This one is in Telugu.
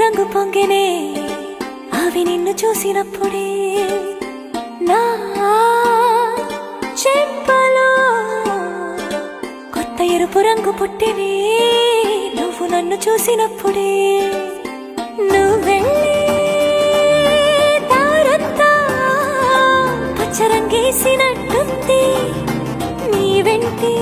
రంగు పొంగినే అవి నిన్ను చూసినప్పుడే నా చెంపలో కొత్త ఎరుపు రంగు పుట్టినే నువ్వు నన్ను చూసినప్పుడే నువ్వెళ్ళే దారంతా పచ్చరంగేసినట్టుంది నీ వెంటే